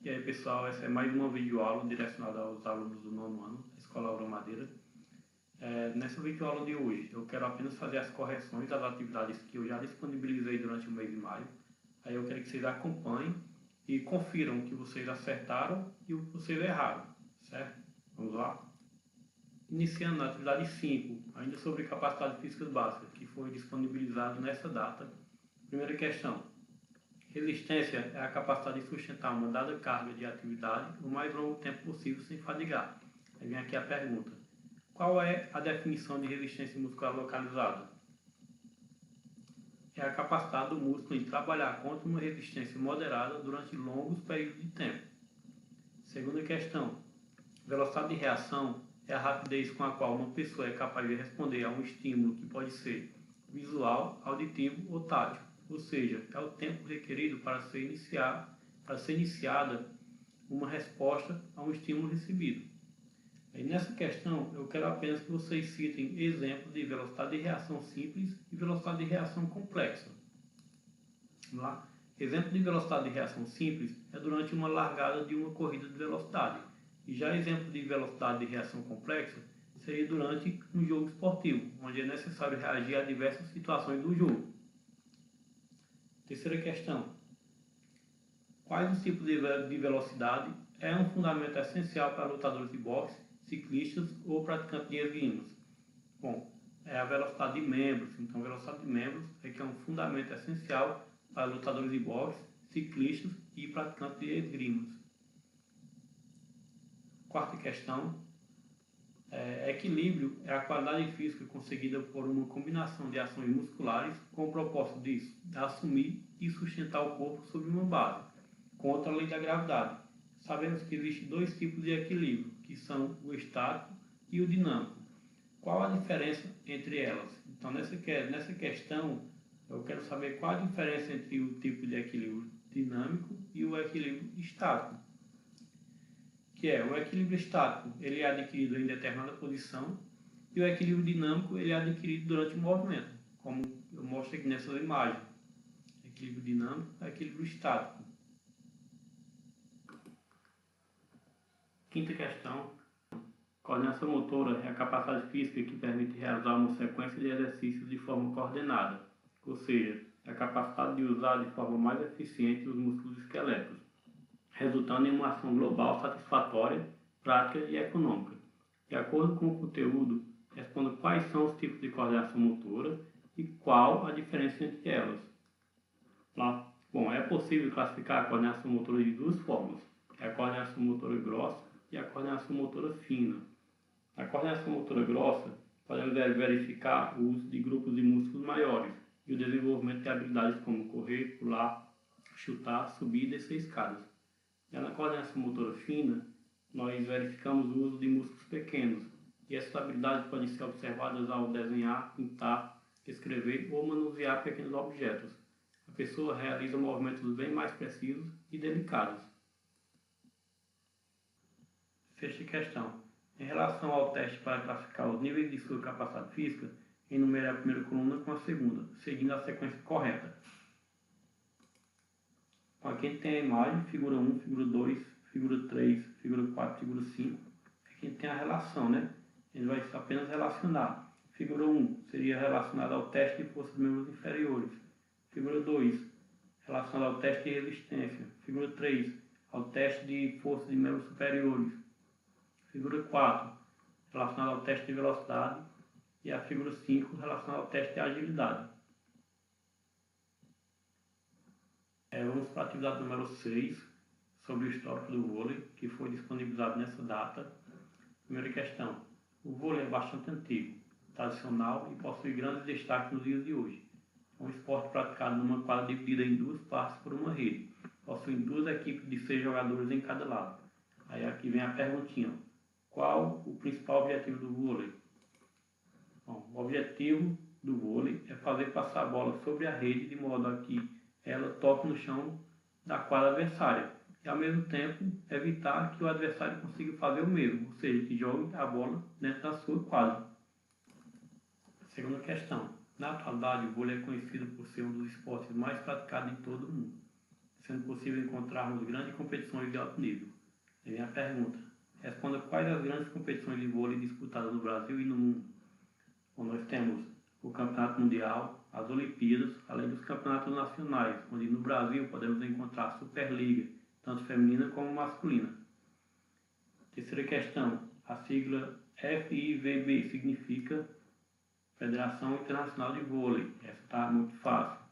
E aí pessoal, essa é mais uma videoaula direcionada aos alunos do nono ano da Escola Aura Madeira. Nessa videoaula de hoje eu quero apenas fazer as correções das atividades que eu já disponibilizei durante o mês de maio. Aí eu quero que vocês acompanhem e confiram o que vocês acertaram e o que vocês erraram, certo? Vamos lá? Iniciando na atividade 5, ainda sobre capacidade física básica, que foi disponibilizado nessa data. Primeira questão. Resistência é a capacidade de sustentar uma dada carga de atividade o mais longo tempo possível sem fadigar. Aí vem aqui a pergunta. Qual é a definição de resistência muscular localizada? É a capacidade do músculo em trabalhar contra uma resistência moderada durante longos períodos de tempo. Segunda questão. Velocidade de reação é a rapidez com a qual uma pessoa é capaz de responder a um estímulo que pode ser visual, auditivo ou tátil. Ou seja, é o tempo requerido para ser iniciada uma resposta a um estímulo recebido. E nessa questão, eu quero apenas que vocês citem exemplos de velocidade de reação simples e velocidade de reação complexa. Vamos lá? Exemplo de velocidade de reação simples é durante uma largada de uma corrida de velocidade. E já exemplo de velocidade de reação complexa seria durante um jogo esportivo, onde é necessário reagir a diversas situações do jogo. Terceira questão. Quais os tipos de velocidade é um fundamento essencial para lutadores de boxe, ciclistas ou praticantes de esgrima? Bom, é a velocidade de membros. Então, velocidade de membros é que é um fundamento essencial para lutadores de boxe, ciclistas e praticantes de esgrima. Quarta questão. Equilíbrio é a qualidade física conseguida por uma combinação de ações musculares com o propósito de assumir e sustentar o corpo sob uma base, contra a lei da gravidade. Sabemos que existem dois tipos de equilíbrio, que são o estático e o dinâmico. Qual a diferença entre elas? Então, nessa questão, eu quero saber qual a diferença entre o tipo de equilíbrio dinâmico e o equilíbrio estático. Que é o equilíbrio estático, ele é adquirido em determinada posição, e o equilíbrio dinâmico, ele é adquirido durante o movimento, como eu mostro aqui nessa imagem. Equilíbrio dinâmico e equilíbrio estático. Quinta questão. Coordenação motora é a capacidade física que permite realizar uma sequência de exercícios de forma coordenada, ou seja, é a capacidade de usar de forma mais eficiente os músculos esqueléticos, resultando em uma ação global satisfatória, prática e econômica. De acordo com o conteúdo, responda quais são os tipos de coordenação motora e qual a diferença entre elas. Bom, é possível classificar a coordenação motora de duas formas, a coordenação motora grossa e a coordenação motora fina. Na coordenação motora grossa, podemos verificar o uso de grupos de músculos maiores e o desenvolvimento de habilidades como correr, pular, chutar, subir e descer escadas. Já na coordenação motora fina, nós verificamos o uso de músculos pequenos, e essas habilidades podem ser observadas ao desenhar, pintar, escrever ou manusear pequenos objetos. A pessoa realiza movimentos bem mais precisos e delicados. Sexta questão. Em relação ao teste para classificar os níveis de sua capacidade física, enumere a primeira coluna com a segunda, seguindo a sequência correta. Aqui a gente tem a imagem, figura 1, figura 2, figura 3, figura 4, figura 5. Aqui a gente tem a relação, né? A gente vai apenas relacionar. Figura 1 seria relacionada ao teste de força de membros inferiores. Figura 2, relacionada ao teste de resistência. Figura 3, ao teste de força de membros superiores. Figura 4, relacionada ao teste de velocidade. E a figura 5, relacionada ao teste de agilidade. Vamos para a atividade número 6, sobre o histórico do vôlei, que foi disponibilizado nessa data. Primeira questão. O vôlei é bastante antigo, tradicional e possui grandes destaques nos dias de hoje. É um esporte praticado numa quadra dividida em duas partes por uma rede. Possui duas equipes de 6 jogadores em cada lado. Aí aqui vem a perguntinha. Qual o principal objetivo do vôlei? Bom, o objetivo do vôlei é fazer passar a bola sobre a rede de modo a que ela toque no chão da quadra adversária e, ao mesmo tempo, evitar que o adversário consiga fazer o mesmo, ou seja, que jogue a bola dentro da sua quadra. Segunda questão. Na atualidade, o vôlei é conhecido por ser um dos esportes mais praticados em todo o mundo, sendo possível encontrarmos grandes competições de alto nível. Aí vem a pergunta. Responda quais as grandes competições de vôlei disputadas no Brasil e no mundo. Bom, nós temos o Campeonato Mundial, as Olimpíadas, além dos campeonatos nacionais, onde no Brasil podemos encontrar a Superliga, tanto feminina como masculina. Terceira questão, a sigla FIVB significa Federação Internacional de Vôlei. Essa está muito fácil.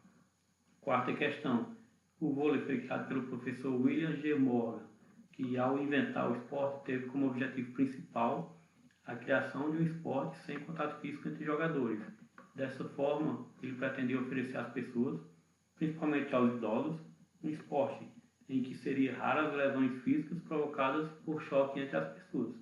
Quarta questão, o vôlei foi criado pelo professor William G. Morgan, que ao inventar o esporte teve como objetivo principal a criação de um esporte sem contato físico entre jogadores. Dessa forma, ele pretendia oferecer às pessoas, principalmente aos idosos, um esporte em que seria raras lesões físicas provocadas por choque entre as pessoas.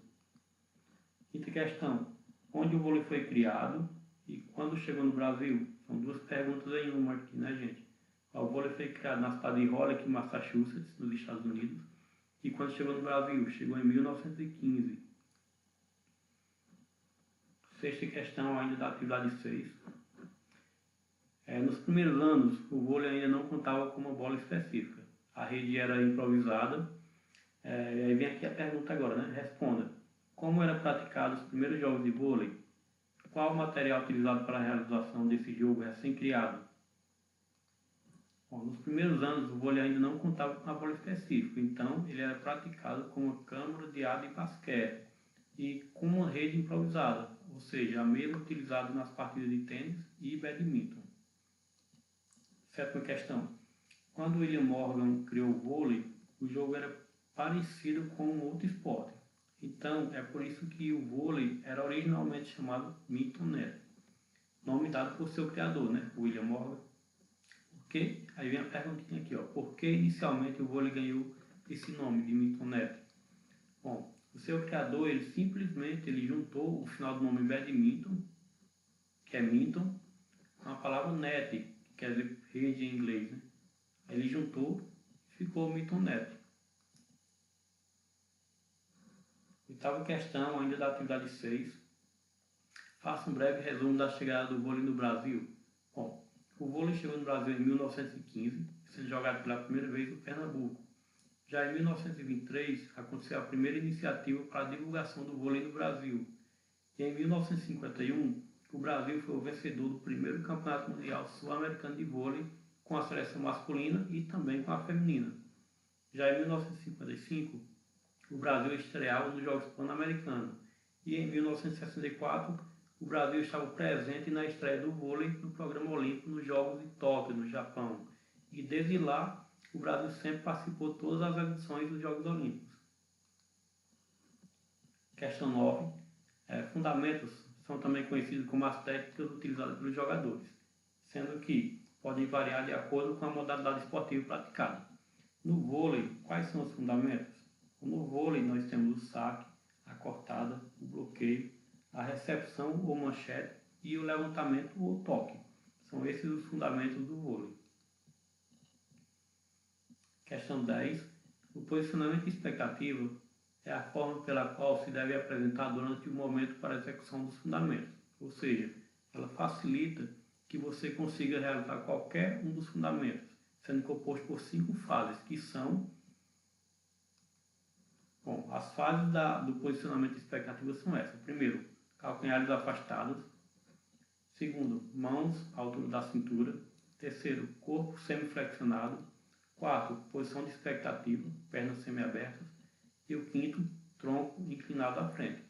Quinta questão, onde o vôlei foi criado e quando chegou no Brasil? São duas perguntas em uma aqui, né, gente? O vôlei foi criado na cidade de Holyoke, Massachusetts, nos Estados Unidos, e quando chegou no Brasil? Chegou em 1915. Sexta questão, ainda da atividade 6. Nos primeiros anos, o vôlei ainda não contava com uma bola específica. A rede era improvisada. E aí vem aqui a pergunta agora, né? Responda. Como eram praticados os primeiros jogos de vôlei? Qual o material utilizado para a realização desse jogo recém-criado? Bom, nos primeiros anos, o vôlei ainda não contava com uma bola específica, então ele era praticado com uma câmara de ar de basquete e com uma rede improvisada, ou seja, a mesma utilizada nas partidas de tênis e badminton. Sétima questão. Quando William Morgan criou o vôlei, o jogo era parecido com um outro esporte. Então, é por isso que o vôlei era originalmente chamado Minton Net, nome dado por seu criador, né, William Morgan. Porque, aí vem a perguntinha aqui, ó, por que inicialmente o vôlei ganhou esse nome de Minton Net? Bom, o seu criador, ele simplesmente juntou o final do nome badminton, que é Minton, com a palavra net, que quer dizer rede em inglês, né? Aí ele juntou e ficou Minton Net. Oitava questão, ainda da atividade 6. Faça um breve resumo da chegada do vôlei no Brasil. Bom, o vôlei chegou no Brasil em 1915, sendo jogado pela primeira vez no Pernambuco. Já em 1923, aconteceu a primeira iniciativa para a divulgação do vôlei no Brasil. E em 1951, o Brasil foi o vencedor do primeiro Campeonato Mundial Sul-Americano de Vôlei com a seleção masculina e também com a feminina. Já em 1955, o Brasil estreava nos Jogos Pan-Americanos. E em 1964, o Brasil estava presente na estreia do vôlei no programa olímpico nos Jogos de Tóquio, no Japão. E desde lá, o Brasil sempre participou de todas as edições dos Jogos Olímpicos. Questão 9. Fundamentos são também conhecidos como as técnicas utilizadas pelos jogadores, sendo que podem variar de acordo com a modalidade esportiva praticada. No vôlei, quais são os fundamentos? No vôlei, nós temos o saque, a cortada, o bloqueio, a recepção ou manchete e o levantamento ou toque. São esses os fundamentos do vôlei. Questão 10. O posicionamento de expectativa é a forma pela qual se deve apresentar durante o momento para a execução dos fundamentos. Ou seja, ela facilita que você consiga realizar qualquer um dos fundamentos, sendo composto por 5 fases, que são... Bom, as fases do posicionamento de expectativa são essas. Primeiro, calcanhares afastados. Segundo, mãos à altura da cintura. Terceiro, corpo semiflexionado. Quarto, posição de expectativa, pernas semiabertas. E o quinto, tronco inclinado à frente.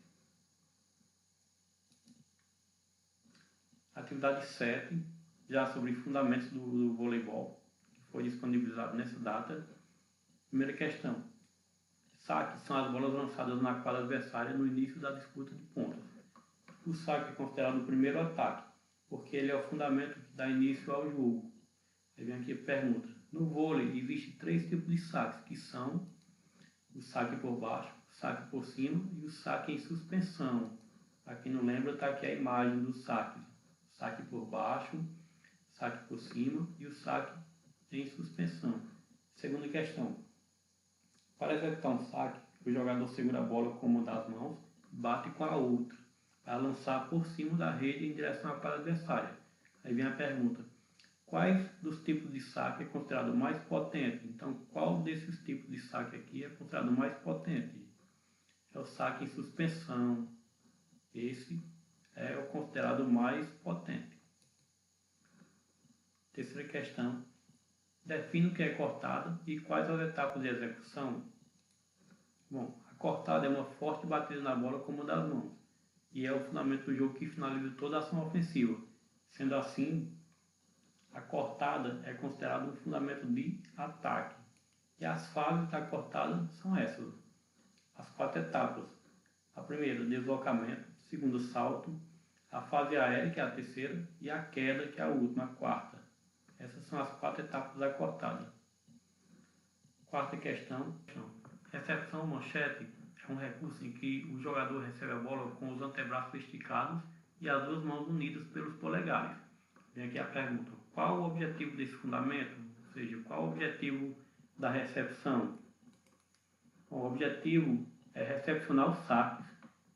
Atividade 7, já sobre fundamentos do voleibol, que foi disponibilizado nessa data. Primeira questão. Saques são as bolas lançadas na quadra adversária no início da disputa de pontos. O saque é considerado o primeiro ataque, porque ele é o fundamento que dá início ao jogo. Aí vem aqui a pergunta. No vôlei, existem 3 tipos de saques, que são o saque por baixo, o saque por cima e o saque em suspensão. Para quem não lembra, está aqui a imagem dos saques. Saque por baixo, saque por cima e o saque em suspensão. Segunda questão. Para executar um saque, o jogador segura a bola com uma das mãos e bate com a outra, para lançar por cima da rede em direção à quadra adversária. Aí vem a pergunta. quais dos tipos de saque é considerado mais potente? Então, qual desses tipos de saque aqui é considerado mais potente? É o saque em suspensão. Esse é o considerado mais potente. Terceira questão. Define o que é cortada e quais as etapas de execução. Bom, a cortada é uma forte batida na bola com uma das mãos e é o fundamento do jogo que finaliza toda a ação ofensiva. Sendo assim, a cortada é considerada um fundamento de ataque. E as fases da cortada são essas. As 4 etapas. A primeira, deslocamento. A segunda, salto. A fase aérea, que é a terceira. E a queda, que é a última, a quarta. Essas são as 4 etapas da cortada. Quarta questão. Recepção manchete é um recurso em que o jogador recebe a bola com os antebraços esticados e as duas mãos unidas pelos polegares. Vem aqui a pergunta: qual o objetivo desse fundamento? Ou seja, qual o objetivo da recepção? O objetivo é recepcionar os saques,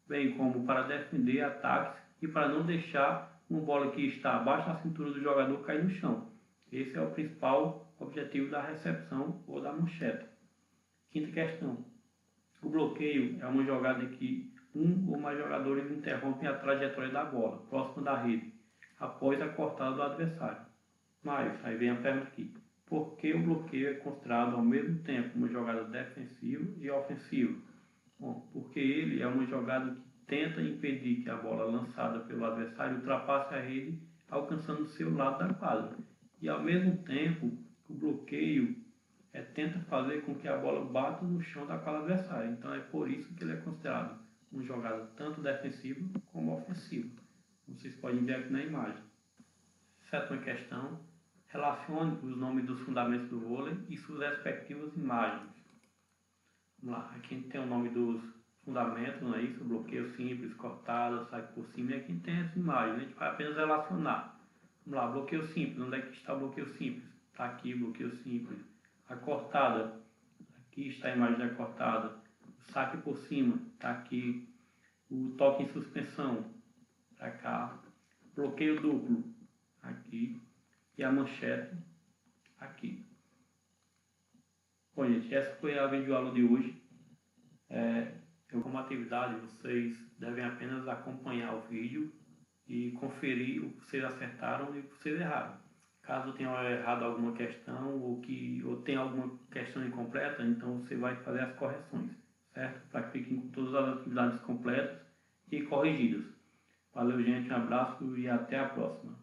bem como para defender ataques e para não deixar uma bola que está abaixo da cintura do jogador cair no chão. Esse é o principal objetivo da recepção ou da manchete. Quinta questão. O bloqueio é uma jogada em que um ou mais jogadores interrompem a trajetória da bola, próxima da rede, após a cortada do adversário. Mas, aí vem a pergunta aqui. Por que o bloqueio é considerado ao mesmo tempo uma jogada defensiva e ofensiva? Bom, porque ele é uma jogada que tenta impedir que a bola lançada pelo adversário ultrapasse a rede, alcançando o seu lado da quadra. E ao mesmo tempo, o bloqueio tenta fazer com que a bola bata no chão da quadra adversária. Então é por isso que ele é considerado uma jogada tanto defensiva como ofensiva. Vocês podem ver aqui na imagem. Sétima questão. Relacione os nomes dos fundamentos do vôlei e suas respectivas imagens. Vamos lá. Aqui a gente tem o nome dos fundamentos, não é isso? Bloqueio simples, cortada, saque por cima. E aqui a gente tem as imagens. A gente vai apenas relacionar. Vamos lá. Bloqueio simples. Onde é que está o bloqueio simples? Está aqui o bloqueio simples. A cortada, aqui está a imagem da cortada. O saque por cima, está aqui. O toque em suspensão, para cá. Bloqueio duplo, aqui. E a manchete, aqui. Bom, gente, essa foi a videoaula de hoje. Como atividade, vocês devem apenas acompanhar o vídeo e conferir o que vocês acertaram e o que vocês erraram. Caso tenha errado alguma questão ou tenha alguma questão incompleta, então você vai fazer as correções, certo? Para que fiquem com todas as atividades completas e corrigidas. Valeu, gente, um abraço e até a próxima.